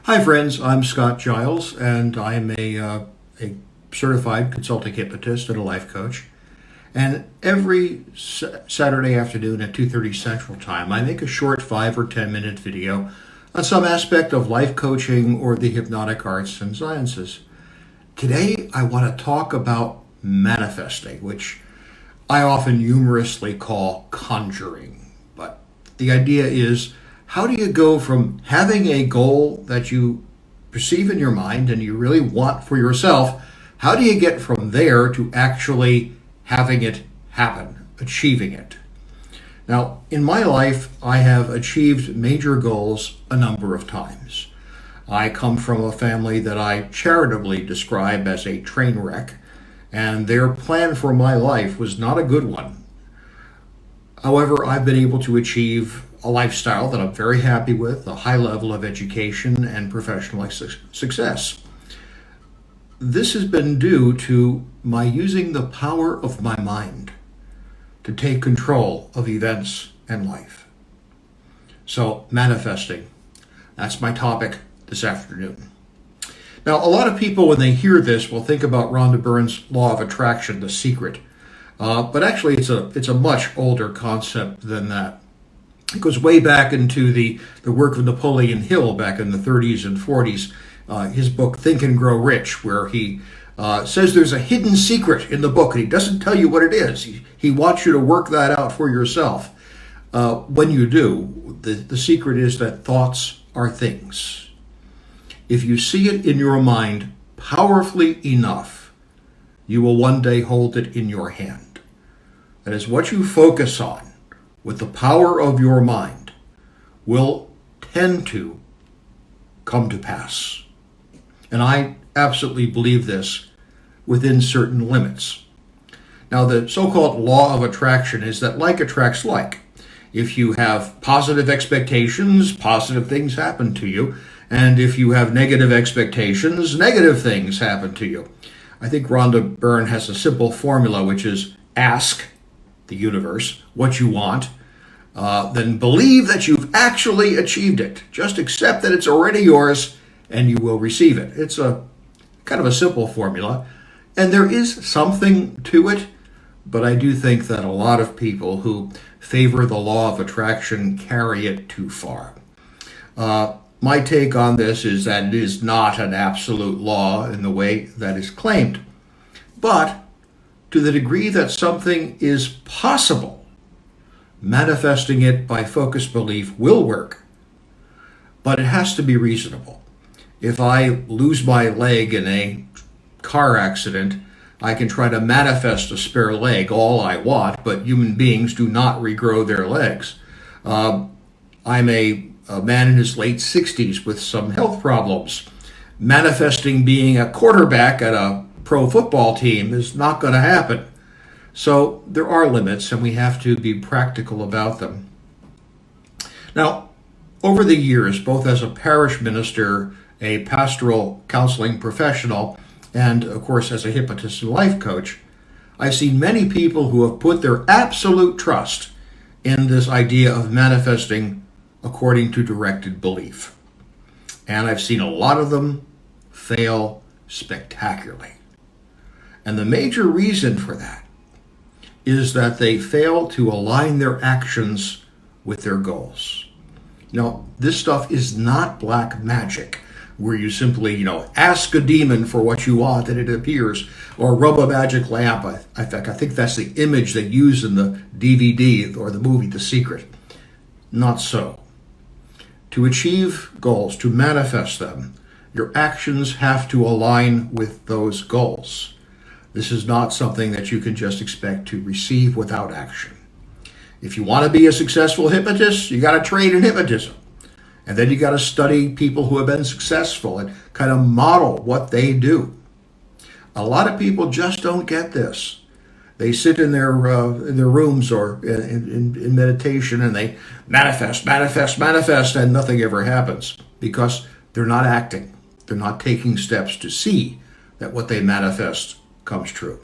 Hi, friends. I'm Scott Giles, and I'm a certified consulting hypnotist and a life coach. And every Saturday afternoon at 2:30 Central Time, I make a short 5 or 10 minute video on some aspect of life coaching or the hypnotic arts and sciences. Today, I want to talk about manifesting, which I often humorously call conjuring. But the idea is, how do you go from having a goal that you perceive in your mind and you really want for yourself? How do you get from there to actually having it happen, achieving it? Now, in my life, I have achieved major goals a number of times. I come from a family that I charitably describe as a train wreck, and their plan for my life was not a good one. However, I've been able to achieve a lifestyle that I'm very happy with, a high level of education and professional success. This has been due to my using the power of my mind to take control of events and life. So, manifesting, that's my topic this afternoon. Now, a lot of people, when they hear this, will think about Rhonda Byrne's law of attraction, The Secret. But actually, it's a much older concept than that. It goes way back into the work of Napoleon Hill back in the 30s and 40s. His book, Think and Grow Rich, where he says there's a hidden secret in the book, and he doesn't tell you what it is. He wants you to work that out for yourself. When you do, the secret is that thoughts are things. If you see it in your mind powerfully enough, you will one day hold it in your hand. That is, what you focus on with the power of your mind will tend to come to pass. And I absolutely believe this within certain limits. Now, the so-called law of attraction is that like attracts like. If you have positive expectations, positive things happen to you. And if you have negative expectations, negative things happen to you. I think Rhonda Byrne has a simple formula, which is ask the universe what you want, then believe that you've actually achieved it. Just accept that it's already yours and you will receive it. It's a kind of a simple formula, and there is something to it, but I do think that a lot of people who favor the law of attraction carry it too far. My take on this is that it is not an absolute law in the way that is claimed, but to the degree that something is possible, manifesting it by focused belief will work, but it has to be reasonable. If I lose my leg in a car accident, I can try to manifest a spare leg all I want, but human beings do not regrow their legs. I'm a man in his late 60s with some health problems. Manifesting being a quarterback at a pro football team is not going to happen. So there are limits, and we have to be practical about them. Now, over the years, both as a parish minister, a pastoral counseling professional, and of course as a hypnotist and life coach, I've seen many people who have put their absolute trust in this idea of manifesting according to directed belief. And I've seen a lot of them fail spectacularly. And the major reason for that is that they fail to align their actions with their goals. Now, this stuff is not black magic, where you simply, ask a demon for what you want and it appears, or rub a magic lamp. In fact, I think that's the image they use in the DVD or the movie The Secret. Not so. To achieve goals, to manifest them, your actions have to align with those goals. This is not something that you can just expect to receive without action. If you want to be a successful hypnotist, you got to train in hypnotism. And then you got to study people who have been successful and kind of model what they do. A lot of people just don't get this. They sit in their rooms or in meditation, and they manifest, and nothing ever happens because they're not acting. They're not taking steps to see that what they manifest comes true.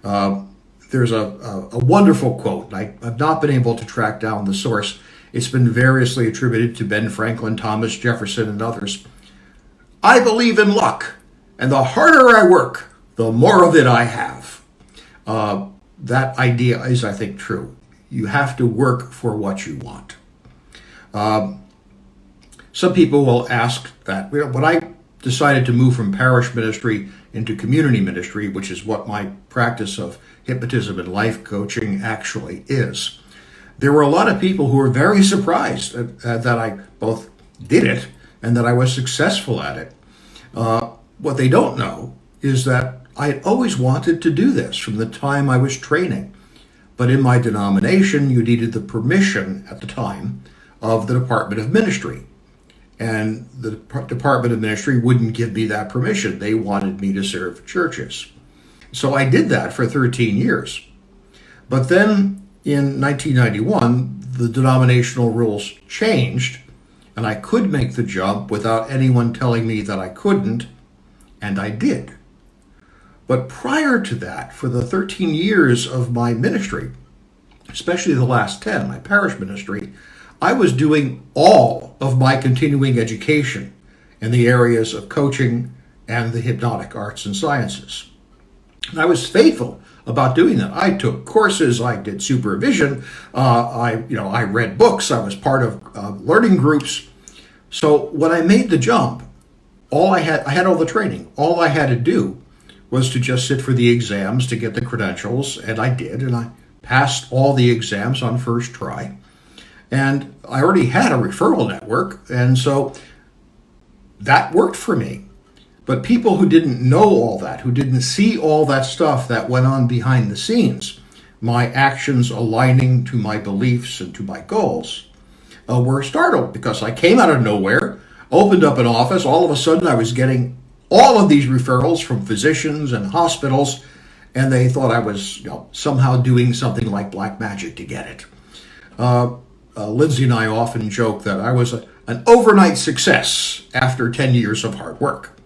There's a wonderful quote. I've not been able to track down the source. It's been variously attributed to Ben Franklin, Thomas Jefferson, and others. I believe in luck, and the harder I work, the more of it I have. That idea is, I think, true. You have to work for what you want. Some people will ask that. When I decided to move from parish ministry into community ministry, which is what my practice of hypnotism and life coaching actually is, there were a lot of people who were very surprised that I both did it and that I was successful at it. What they don't know is that I had always wanted to do this from the time I was training. But in my denomination, you needed the permission at the time of the Department of Ministry. And the Department of Ministry wouldn't give me that permission. They wanted me to serve churches. So I did that for 13 years. But then in 1991, the denominational rules changed, and I could make the jump without anyone telling me that I couldn't, and I did. But prior to that, for the 13 years of my ministry, especially the last 10, my parish ministry, I was doing all of my continuing education in the areas of coaching and the hypnotic arts and sciences. And I was faithful about doing that. I took courses, I did supervision, I read books, I was part of learning groups. So when I made the jump, I had all the training. All I had to do was to just sit for the exams to get the credentials, and I did, and I passed all the exams on first try. And I already had a referral network, and so that worked for me. But people who didn't know all that, who didn't see all that stuff that went on behind the scenes, my actions aligning to my beliefs and to my goals, were startled because I came out of nowhere, opened up an office. All of a sudden I was getting all of these referrals from physicians and hospitals, and they thought I was somehow doing something like black magic to get it. Lindsay and I often joke that I was an overnight success after 10 years of hard work.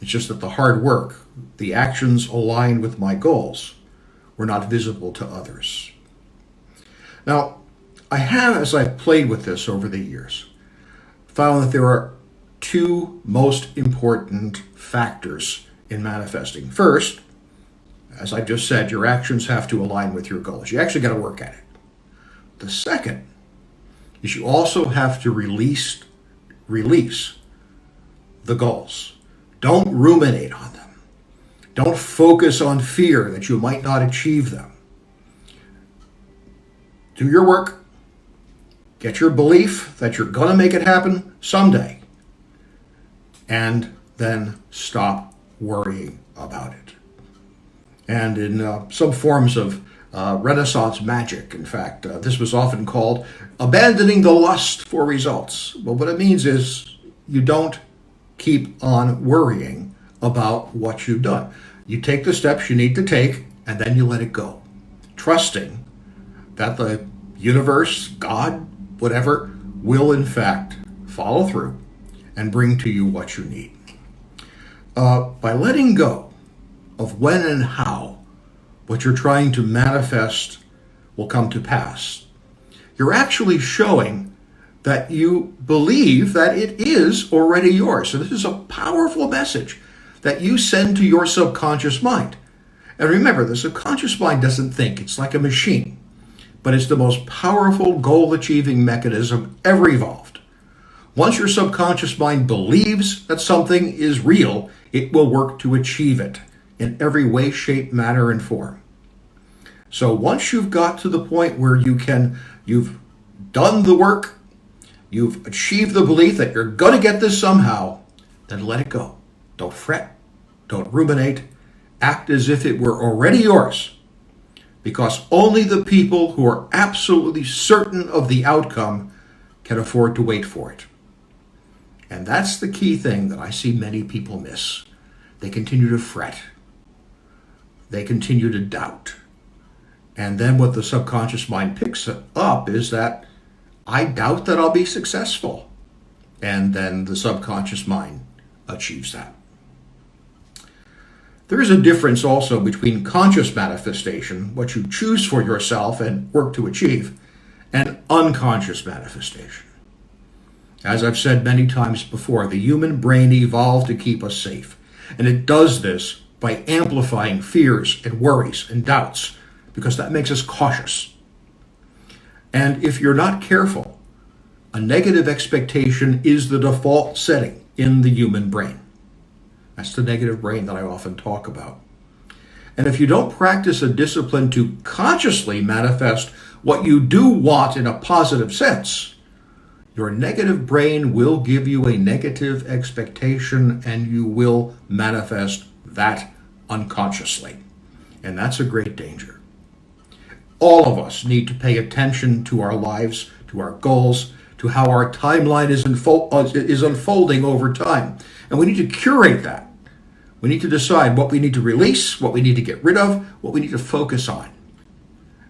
It's just that the hard work, the actions aligned with my goals, were not visible to others. Now, I have, as I've played with this over the years, found that there are two most important factors in manifesting. First, as I just said, your actions have to align with your goals. You actually got to work at it. The second is you also have to release the goals. Don't ruminate on them. Don't focus on fear that you might not achieve them. Do your work. Get your belief that you're going to make it happen someday. And then stop worrying about it. And in some forms of Renaissance magic, in fact, this was often called abandoning the lust for results. Well, what it means is you don't keep on worrying about what you've done. You take the steps you need to take, and then you let it go, trusting that the universe, God, whatever, will in fact follow through and bring to you what you need. By letting go of when and how what you're trying to manifest will come to pass, you're actually showing that you believe that it is already yours. So this is a powerful message that you send to your subconscious mind. And remember, the subconscious mind doesn't think. It's like a machine. But it's the most powerful goal-achieving mechanism ever evolved. Once your subconscious mind believes that something is real, it will work to achieve it in every way, shape, manner, and form. So once you've got to the point where you've done the work, you've achieved the belief that you're going to get this somehow, then let it go. Don't fret. Don't ruminate. Act as if it were already yours. Because only the people who are absolutely certain of the outcome can afford to wait for it. And that's the key thing that I see many people miss. They continue to fret. They continue to doubt. And then what the subconscious mind picks up is that I doubt that I'll be successful. And then the subconscious mind achieves that. There is a difference also between conscious manifestation, what you choose for yourself and work to achieve, and unconscious manifestation. As I've said many times before, the human brain evolved to keep us safe. And it does this by amplifying fears and worries and doubts, because that makes us cautious. And if you're not careful, a negative expectation is the default setting in the human brain. That's the negative brain that I often talk about. And if you don't practice a discipline to consciously manifest what you do want in a positive sense, your negative brain will give you a negative expectation and you will manifest that unconsciously. And that's a great danger. All of us need to pay attention to our lives, to our goals, to how our timeline is unfolding over time. And we need to curate that. We need to decide what we need to release, what we need to get rid of, what we need to focus on.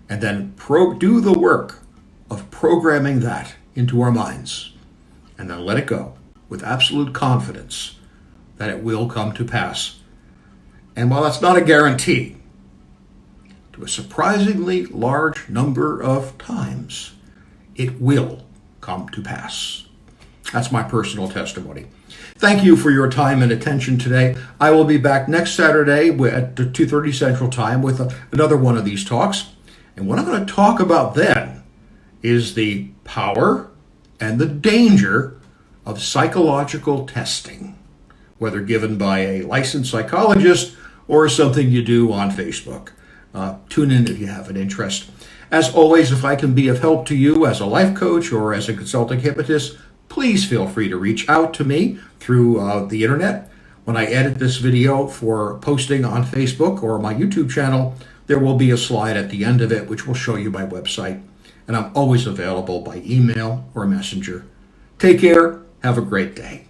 And then do the work of programming that into our minds. And then let it go with absolute confidence that it will come to pass. And while that's not a guarantee, to a surprisingly large number of times, it will come to pass. That's my personal testimony. Thank you for your time and attention today. I will be back next Saturday at 2:30 Central Time with another one of these talks. And what I'm going to talk about then is the power and the danger of psychological testing, whether given by a licensed psychologist or something you do on Facebook. Tune in if you have an interest. As always, if I can be of help to you as a life coach or as a consulting hypnotist, please feel free to reach out to me through the internet. When I edit this video for posting on Facebook or my YouTube channel, there will be a slide at the end of it which will show you my website. And I'm always available by email or messenger. Take care. Have a great day.